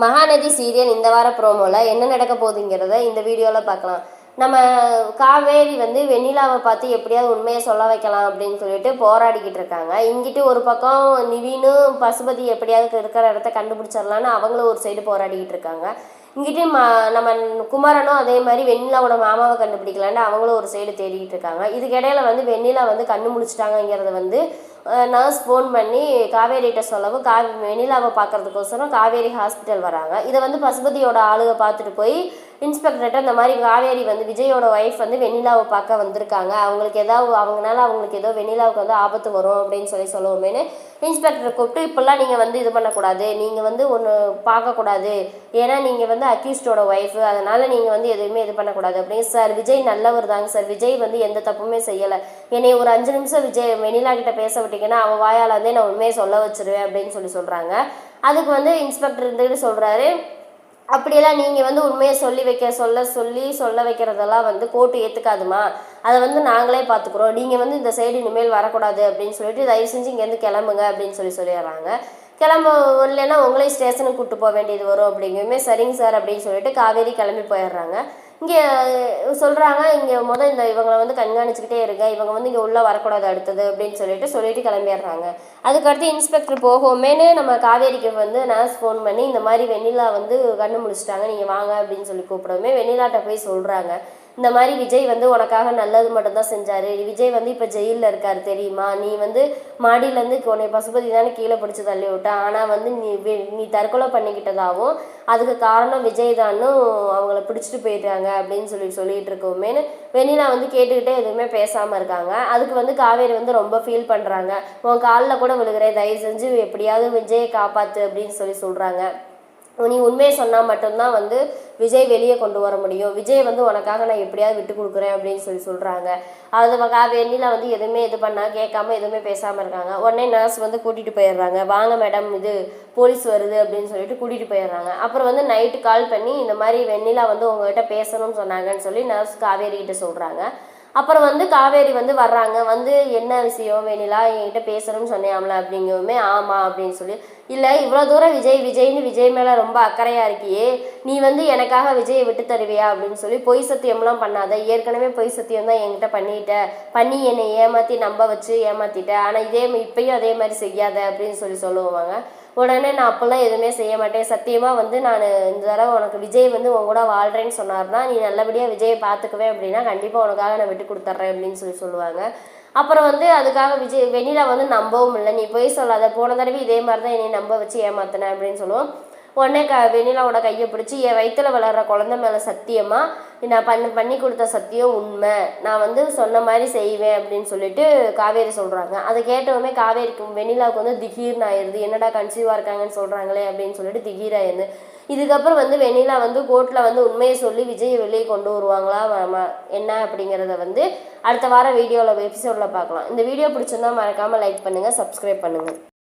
Mahanadi serial இந்த வார ப்ரோமோவில் என்ன நடக்க போகுதுங்கிறத இந்த வீடியோவில் பார்க்கலாம். நம்ம காவேரி வெண்ணிலாவை பார்த்து எப்படியாவது உண்மையை சொல்ல வைக்கலாம் அப்படின்னு சொல்லிட்டு போராடிக்கிட்டு இருக்காங்க. இங்கிட்டு ஒரு பக்கம் நிவீனும் பசுபதி எப்படியாவது இருக்கிற இடத்த கண்டுபிடிச்சிடலான்னு அவங்களும் ஒரு சைடு போராடிக்கிட்டு இருக்காங்க. இங்கிட்டு நம்ம குமரனும் அதே மாதிரி வெண்ணிலாவோட மாமாவை கண்டுபிடிக்கலான்னு அவங்களும் ஒரு சைடு தேடிக்கிட்டு இருக்காங்க. இதுக்கிடையில வெண்ணிலா கண்ணு முடிச்சிட்டாங்கிறத நர்ஸ் ஃபோன் பண்ணி காவேரிகிட்ட சொல்லவும் வெண்ணிலாவை பார்க்கறதுக்கோசரம் காவேரி ஹாஸ்பிட்டல் வராங்க. இதை பசுபதியோட ஆளுக பார்த்துட்டு போய் இன்ஸ்பெக்டர்கிட்ட இந்த மாதிரி காவேரி விஜயோட ஒய்ஃப் வெண்ணிலாவை பார்க்க வந்திருக்காங்க, அவங்களுக்கு ஏதோ வெண்ணிலாவுக்கு ஆபத்து வரும் அப்படின்னு சொல்லுவோமேனு இன்ஸ்பெக்டரை கூப்பிட்டு இப்போல்லாம் நீங்கள் இது பண்ணக்கூடாது, நீங்கள் ஒன்று பார்க்கக்கூடாது, ஏன்னா நீங்கள் அக்யூஸ்டோட ஒய்ஃபு, அதனால் நீங்கள் எதுவுமே இது பண்ணக்கூடாது அப்படின்னு. சார் விஜய் நல்லவர் தாங்க சார், விஜய் எந்த தப்புமே செய்யலை, என்னை ஒரு 5 நிமிஷம் வெண்ணிலா கிட்ட பேச விட்டீங்கன்னா அவள் வாயால் நான் உண்மையை சொல்ல வச்சிருவேன் அப்படின்னு சொல்கிறாங்க. அதுக்கு இன்ஸ்பெக்டர் இருந்துக்கிட்டு சொல்கிறாரு, அப்படியெல்லாம் நீங்கள் உண்மையை சொல்ல வைக்கிறதெல்லாம் கோர்ட்டு ஏற்றுக்காதுமா, அதை நாங்களே பார்த்துக்குறோம், நீங்கள் இந்த சைடு இனிமேல் வரக்கூடாது அப்படின்னு சொல்லிட்டு தயவு செஞ்சு இங்கேருந்து கிளம்புங்க அப்படின்னு சொல்லிடுறாங்க. கிளம்ப இல்லைன்னா உங்களையும் ஸ்டேஷனுக்கு கூப்பிட்டு போக வேண்டியது வரும் அப்படிங்குமே. சரிங்க சார் அப்படின்னு சொல்லிட்டு காவேரி கிளம்பி போயிடுறாங்க. இங்கே சொல்கிறாங்க, இங்கே இவங்களை கண்காணிச்சுக்கிட்டே இருங்க, இவங்க இங்கே உள்ளே வரக்கூடாது அடுத்தது அப்படின்னு சொல்லிட்டு கிளம்பிடுறாங்க. அதுக்கடுத்து இன்ஸ்பெக்டர் போகவுமேனு நம்ம காவேரிக்கு நர்ஸ் ஃபோன் பண்ணி இந்த மாதிரி வெண்ணிலா கண்ணு முடிச்சிட்டாங்க, நீங்கள் வாங்க அப்படின்னு கூப்பிடவுமே வெண்ணிலாட்ட போய் சொல்கிறாங்க, இந்த மாதிரி விஜய் உனக்காக நல்லது மட்டும்தான் செஞ்சார், விஜய் இப்போ ஜெயிலில் இருக்கார் தெரியுமா, நீ மாடியிலேருந்து உன்னை பசுபதி தானே கீழே பிடிச்சி தள்ளி விட்டான், ஆனால் நீ தற்கொலை பண்ணிக்கிட்டதாகவும் அதுக்கு காரணம் விஜய் தானும் அவங்கள பிடிச்சிட்டு போயிட்டாங்க அப்படின்னு சொல்லிட்டு இருக்கோமேனு வெண்ணிலா கேட்டுக்கிட்டே எதுவுமே பேசாமல் இருக்காங்க. அதுக்கு காவேரி ரொம்ப ஃபீல் பண்ணுறாங்க, உன் காலில் கூட விழுகிறேன், தயவு செஞ்சு எப்படியாவது விஜயை காப்பாற்று அப்படின்னு சொல்கிறாங்க. நீ உண்மையை சொன்னால் மட்டும்தான் விஜய் வெளியே கொண்டு வர முடியும், விஜய் உனக்காக நான் எப்படியாவது விட்டு கொடுக்குறேன் அப்படின்னு சொல்கிறாங்க. அது வெண்ணிலா எதுவுமே இது பண்ணால் கேட்காம எதுவுமே பேசாமல் இருக்காங்க. உடனே நர்ஸ் கூட்டிகிட்டு போயிடுறாங்க, வாங்க மேடம் இது போலீஸ் வருது அப்படின்னு சொல்லிட்டு கூட்டிகிட்டு போயிடுறாங்க. அப்புறம் நைட்டு கால் பண்ணி இந்த மாதிரி வெண்ணிலா உங்ககிட்ட பேசணும்னு சொன்னாங்கன்னு சொல்லி நர்ஸ் காவேரிக்கிட்ட சொல்கிறாங்க. அப்புறம் காவேரி வர்றாங்க, என்ன விஷயம் வெண்ணிலா என்கிட்ட பேசணும்னு சொன்னியாமல அப்படிங்கவுமே ஆமாம் அப்படின்னு சொல்லி, இல்லை இவ்வளோ தூரம் விஜய் மேலே ரொம்ப அக்கறையாக இருக்கியே, நீ எனக்காக விஜயை விட்டு தருவியா அப்படின்னு சொல்லி பொய் சத்தியம்லாம் பண்ணாத, ஏற்கனவே பொய் சத்தியம் தான் என்கிட்ட பண்ணி என்னை ஏமாற்றி நம்ப வச்சு ஏமாற்றிட்ட, ஆனால் இப்பயும் அதே மாதிரி செய்யாத அப்படின்னு சொல்லுவாங்க. உடனே நான் அப்போல்லாம் எதுவுமே செய்ய மாட்டேன், சத்தியமாக நான் இந்த தடவை உனக்கு விஜய் உன் கூட வாழ்கிறேன்னு சொன்னார்னா நீ நல்லபடியாக விஜயை பார்த்துக்குவேன் அப்படின்னா கண்டிப்பாக உனக்காக நான் விட்டு கொடுத்துட்றேன் அப்படின்னு சொல்லுவாங்க. அப்புறம் அதுக்காக வெண்ணிலா நம்பவும் இல்லை, நீ போய் சொல்லாத, போன தடவை இதே மாதிரி தான் என்னை நம்ப வச்சு ஏமாத்தினேன் அப்படின்னு சொல்லுவோம். உடனே வெண்ணிலாவோட கையை பிடிச்சி என் வயிற்றுல வளர்கிற குழந்தை மேலே சத்தியமாக நான் பண்ணி கொடுத்த சத்தியம் உண்மை, நான் சொன்ன மாதிரி செய்வேன் அப்படின்னு சொல்லிட்டு காவேரி சொல்கிறாங்க. அதை கேட்டவுமே காவேரிக்கு வெண்ணிலாவுக்கு திகீர்னு ஆயிடுது, என்னடா கன்சீவாக இருக்காங்கன்னு சொல்கிறாங்களே அப்படின்னு சொல்லிட்டு திகீராயிருந்து. இதுக்கப்புறம் வெண்ணிலா கோர்ட்டில் உண்மையை சொல்லி விஜயை வெளியே கொண்டு வருவாங்களா என்ன அப்படிங்கிறத அடுத்த வாரம் எபிசோடில் பார்க்கலாம். இந்த வீடியோ பிடிச்சிருந்தா மறக்காமல் லைக் பண்ணுங்கள், சப்ஸ்கிரைப் பண்ணுங்கள்.